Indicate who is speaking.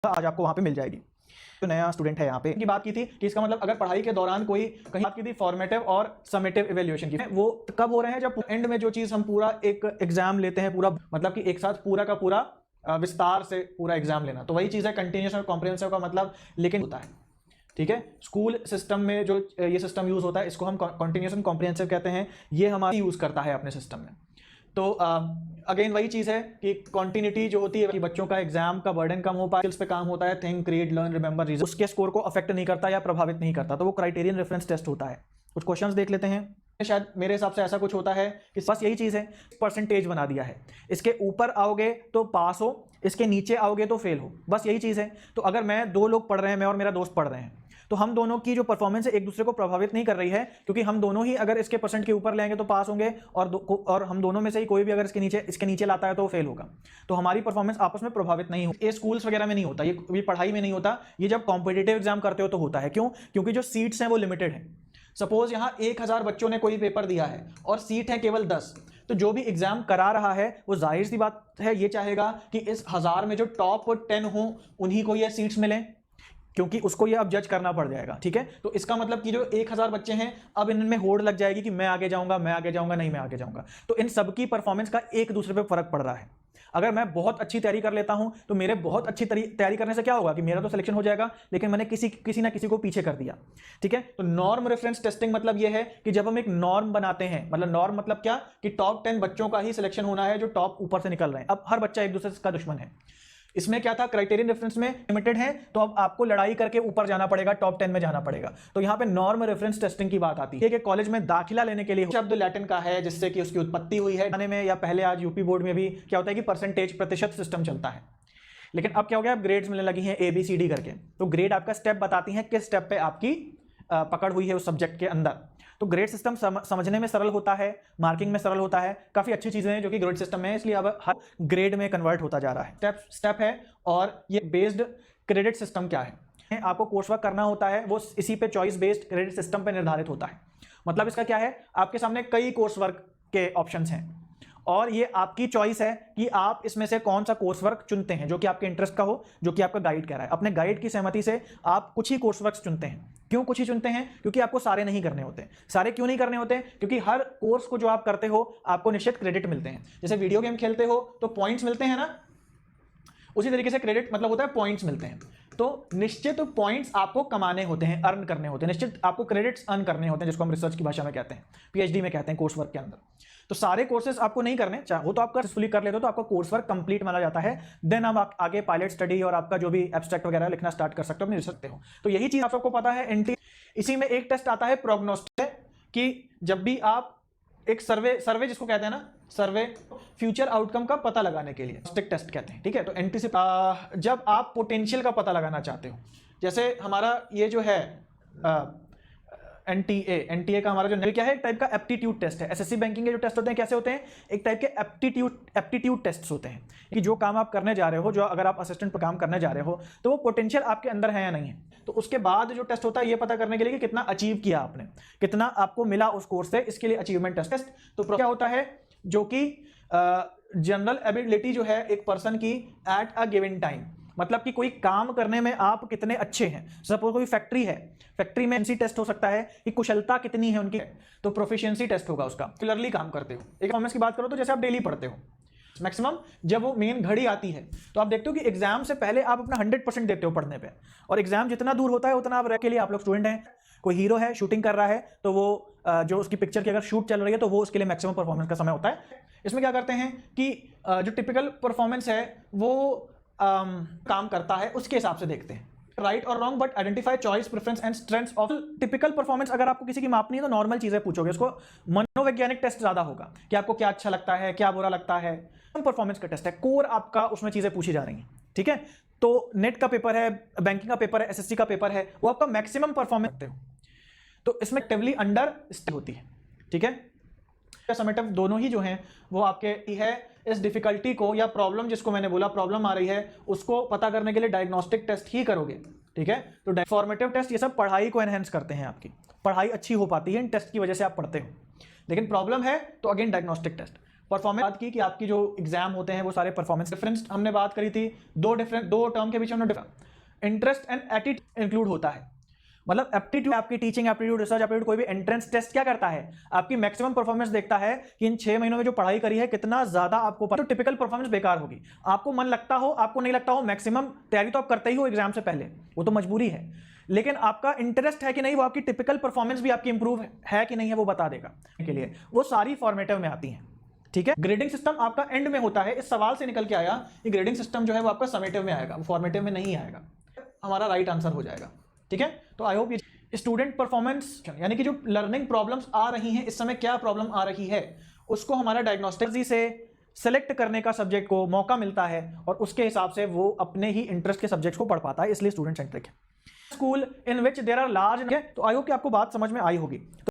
Speaker 1: आज आपको वहाँ पे मिल जाएगी। जो नया स्टूडेंट है यहाँ पे की बात की थी कि इसका मतलब अगर पढ़ाई के दौरान कोई कहीं बात की थी फॉर्मेटिव और समेटिव इवैल्यूएशन की, वो कब हो रहे हैं जब एंड में जो चीज हम पूरा एक एग्जाम लेते हैं, पूरा मतलब कि एक साथ पूरा का पूरा विस्तार से पूरा एग्जाम लेना। तो वही चीज है कंटिन्यूस और कॉम्प्रिहेंसिव का मतलब लेकिन होता है। ठीक है, स्कूल सिस्टम में जो ये सिस्टम यूज होता है इसको हम कंटिन्यूस एंड कॉम्प्रिहेंसिव कहते हैं, ये हमारा यूज करता है अपने सिस्टम में। तो अगेन वही चीज़ है कि कॉन्टिन्यूटी जो होती है कि बच्चों का एग्जाम का बर्डन कम हो पाए, स्किल्स पे काम होता है, think create learn remember reason, उसके स्कोर को अफेक्ट नहीं करता या प्रभावित नहीं करता। तो वो क्राइटेरियन रेफरेंस टेस्ट होता है। कुछ क्वेश्चंस देख लेते हैं। शायद मेरे हिसाब से ऐसा कुछ होता है कि बस यही चीज़ है, परसेंटेज बना दिया है, इसके ऊपर आओगे तो पास हो, इसके नीचे आओगे तो फेल हो, बस यही चीज़ है। तो अगर मैं दो लोग पढ़ रहे हैं, मैं और मेरा दोस्त पढ़ रहे हैं, तो हम दोनों की जो परफॉर्मेंस है एक दूसरे को प्रभावित नहीं कर रही है, क्योंकि हम दोनों ही अगर इसके परसेंट के ऊपर लेंगे तो पास होंगे और हम दोनों में से ही कोई भी अगर इसके नीचे लाता है तो फेल होगा। तो हमारी परफॉर्मेंस आपस में प्रभावित नहीं होगी। ये स्कूल्स वगैरह में नहीं होता, ये पढ़ाई में नहीं होता, ये जब कॉम्पिटिटिव एग्जाम करते हो तो होता है। क्यों? क्योंकि जो सीट्स हैं वो लिमिटेड है। सपोज यहाँ 1000 बच्चों ने कोई पेपर दिया है और सीट है केवल 10, तो जो भी एग्जाम करा रहा है वो जाहिर सी बात है ये चाहेगा कि इस 1000 में जो टॉप 10 हो उन्हीं को ये सीट्स मिलें, क्योंकि उसको ये अब जज करना पड़ जाएगा। ठीक है, तो इसका मतलब कि जो 1000 बच्चे हैं अब इनमें होड़ लग जाएगी कि मैं आगे जाऊंगा, मैं आगे जाऊंगा, नहीं मैं आगे जाऊंगा। तो इन सबकी परफॉर्मेंस का एक दूसरे पे फर्क पड़ रहा है। अगर मैं बहुत अच्छी तैयारी कर लेता हूं तो मेरे बहुत अच्छी तैयारी करने से क्या होगा कि मेरा तो सिलेक्शन हो जाएगा, लेकिन मैंने किसी ना किसी को पीछे कर दिया। ठीक है, तो नॉर्म रेफरेंस टेस्टिंग मतलब यह है कि जब हम एक नॉर्म बनाते हैं, मतलब नॉर्म मतलब क्या कि टॉप 10 बच्चों का ही सिलेक्शन होना है जो टॉप ऊपर से निकल रहे हैं। अब हर बच्चा एक दूसरे का दुश्मन है। इसमें क्या था, क्राइटेरियन रेफरेंस में लिमिटेड है, तो अब आपको लड़ाई करके ऊपर जाना पड़ेगा, टॉप 10 में जाना पड़ेगा। तो यहां पे नॉर्म रेफरेंस टेस्टिंग की बात आती है कि कॉलेज में दाखिला लेने के लिए शब्द लैटिन का है जिससे कि उसकी उत्पत्ति हुई है में, या पहले आज यूपी बोर्ड में भी क्या होता है कि परसेंटेज प्रतिशत सिस्टम चलता है, लेकिन अब क्या हो गया, अब ग्रेड्स मिलने लगी हैं ABCD करके। तो ग्रेड आपका स्टेप बताती है किस स्टेप पे आपकी पकड़ हुई है उस सब्जेक्ट के अंदर। तो ग्रेड सिस्टम समझने में सरल होता है, मार्किंग में सरल होता है, काफी अच्छी चीजें हैं जो कि ग्रेड सिस्टम में है, इसलिए अब हर ग्रेड में कन्वर्ट होता जा रहा है। स्टेप है, और ये बेस्ड क्रेडिट सिस्टम क्या है, आपको कोर्स वर्क करना होता है वो इसी पे चॉइस बेस्ड क्रेडिट सिस्टम पे निर्धारित होता है। मतलब इसका क्या है, आपके सामने कई कोर्स वर्क के ऑप्शंस हैं और ये आपकी चॉइस है कि आप इसमें से कौन सा कोर्स वर्क चुनते हैं जो कि आपके इंटरेस्ट का हो, जो कि आपका गाइड कह रहा है। अपने गाइड की सहमति से आप कुछ ही कोर्स वर्क चुनते हैं। क्यों कुछ ही चुनते हैं? क्योंकि आपको सारे नहीं करने होते। सारे क्यों नहीं करने होते? क्योंकि हर कोर्स को जो आप करते हो आपको निश्चित क्रेडिट मिलते हैं। जैसे वीडियो गेम खेलते हो तो पॉइंट्स मिलते हैं ना, उसी तरीके से क्रेडिट मतलब होता है पॉइंट्स मिलते हैं। तो निश्चित पॉइंट्स आपको कमाने होते हैं, अर्न करने होते हैं, निश्चित आपको क्रेडिट्स अर्न करने होते हैं, जिसको हम रिसर्च की भाषा में कहते हैं, PhD में कहते हैं कोर्स वर्क के अंदर। तो सारे कोर्सेज आपको नहीं करने, चाहो तो आप सक्सेसफुली कर लेते हो तो आपका कोर्स वर्क कंप्लीट माना जाता है। देन आप आगे पायलट स्टडी और आपका जो भी एब्स्ट्रैक्ट वगैरह लिखना स्टार्ट कर सकते हो, अपनी रिसर्च हो। तो यही चीज आप सबको पता है। इसी में एक टेस्ट आता है प्रोग्नोस्टिक, कि जब भी आप एक सर्वे जिसको कहते हैं ना, सर्वे फ्यूचर आउटकम का पता लगाने के लिए टेस्ट कहते हैं। ठीक है, तो एंटीसिपेट जब आप पोटेंशियल का पता लगाना चाहते हो, जैसे हमारा ये जो है एनटीए का हमारा जो क्या है, एक टाइप का एप्टीट्यूड टेस्ट है। एसएससी बैंकिंग के जो टेस्ट होते हैं कैसे होते हैं, एक टाइप के एप्टीट्यूड टेस्ट होते हैं कि जो काम आप करने जा रहे हो, जो अगर आप असिस्टेंट पर काम करने जा रहे हो तो वो पोटेंशियल आपके अंदर है या नहीं है। तो उसके बाद जो टेस्ट होता है ये पता करने के लिए कि कितना अचीव किया आपने, कितना आपको मिला उस कोर्स से, इसके लिए अचीवमेंट टेस्ट। तो क्या होता है, जो कि जनरल एबिलिटी जो है एक पर्सन की एट अ गिवन टाइम, मतलब कि कोई काम करने में आप कितने अच्छे हैं। सपोज कोई फैक्ट्री है, फैक्ट्री में एनसी टेस्ट हो सकता है कि कुशलता कितनी है उनकी, तो प्रोफिशिएंसी टेस्ट होगा उसका। रेगुलरली काम करते हो, एक परफॉर्मेंस की बात करो तो जैसे आप डेली पढ़ते हो, मैक्सिमम जब वो मेन घड़ी आती है तो आप देखते हो कि एग्जाम से पहले आप अपना 100% देते हो पढ़ने पे, और एग्जाम जितना दूर होता है उतना आप के लिए आप लोग स्टूडेंट हैं। कोई हीरो है, शूटिंग कर रहा है, तो वो जो उसकी पिक्चर की अगर शूट चल रही है तो वो उसके लिए मैक्सिमम परफॉर्मेंस का समय होता है। इसमें क्या करते हैं कि जो टिपिकल परफॉर्मेंस है वो काम करता है, उसके हिसाब से देखते हैं राइट और wrong, but identify choice preference and strengths of typical performance. अगर आपको किसी की मापनी है तो नॉर्मल चीजें पूछोगे, उसको मनोवैज्ञानिक टेस्ट ज्यादा होगा कि आपको क्या अच्छा लगता है, क्या बुरा लगता है। परफॉर्मेंस का टेस्ट है, कोर आपका उसमें चीजें पूछी जा रही हैं। ठीक है, तो नेट का पेपर है, बैंकिंग का पेपर है, एसएससी का पेपर है, वो आपका मैक्सिमम परफॉर्मेंस करते हो, तो इसमें एक्टिवली अंडर होती है। ठीक है, समेटिव दोनों ही जो हैं वो आपके है। इस डिफिकल्टी को या प्रॉब्लम जिसको मैंने बोला प्रॉब्लम आ रही है उसको पता करने के लिए डायग्नोस्टिक टेस्ट ही करोगे। ठीक है, तो फॉर्मेटिव टेस्ट ये सब पढ़ाई को एनहेंस करते हैं, आपकी पढ़ाई अच्छी हो पाती है इन टेस्ट की वजह से, आप पढ़ते हो। लेकिन प्रॉब्लम है तो अगेन डायग्नोस्टिक टेस्ट। परफॉर्मेंस बात की कि आपकी जो एग्जाम होते हैं वो सारे परफॉर्मेंस डिफरेंस हमने बात करी थी, दो टर्म के बीच में इंटरेस्ट एंड एटीट्यूड इंक्लूड होता है। मतलब एप्टीट्यूड, आपकी टीचिंग एप्टीट्यूड, रिसर्च एप्टीट्यूड, कोई भी एंट्रेंस टेस्ट क्या करता है, आपकी मैक्सिमम परफॉर्मेंस देखता है कि इन 6 महीनों में जो पढ़ाई करी है कितना ज्यादा आपको पता। तो टिपिकल परफॉर्मेंस बेकार होगी, आपको मन लगता हो आपको नहीं लगता हो, मैक्सिमम तैयारी तो आप करते ही हो एग्जाम से पहले, वो तो मजबूरी है, लेकिन आपका इंटरेस्ट है कि नहीं, वो आपकी टिपिकल परफॉर्मेंस भी आपकी इंप्रूव है कि नहीं है वो बता देगा के लिए, वो सारी फॉर्मेटिव में आती हैं। ठीक है, ग्रेडिंग सिस्टम आपका एंड में होता है। इस सवाल से निकल के आया कि ग्रेडिंग सिस्टम जो है वो आपका समेटिव में आएगा, वो फॉर्मेटिव में नहीं आएगा, हमारा राइट आंसर हो जाएगा। ठीक है, तो आई होप ये स्टूडेंट परफॉर्मेंस यानी कि जो लर्निंग प्रॉब्लम्स आ रही हैं, इस समय क्या प्रॉब्लम आ रही है, उसको हमारा डायग्नोस्टिक से सेलेक्ट करने का सब्जेक्ट को मौका मिलता है और उसके हिसाब से वो अपने ही इंटरेस्ट के सब्जेक्ट्स को पढ़ पाता है, इसलिए स्टूडेंट सेंट्रिक है। School in which there are large, तो आई होप कि आपको बात समझ में आई होगी।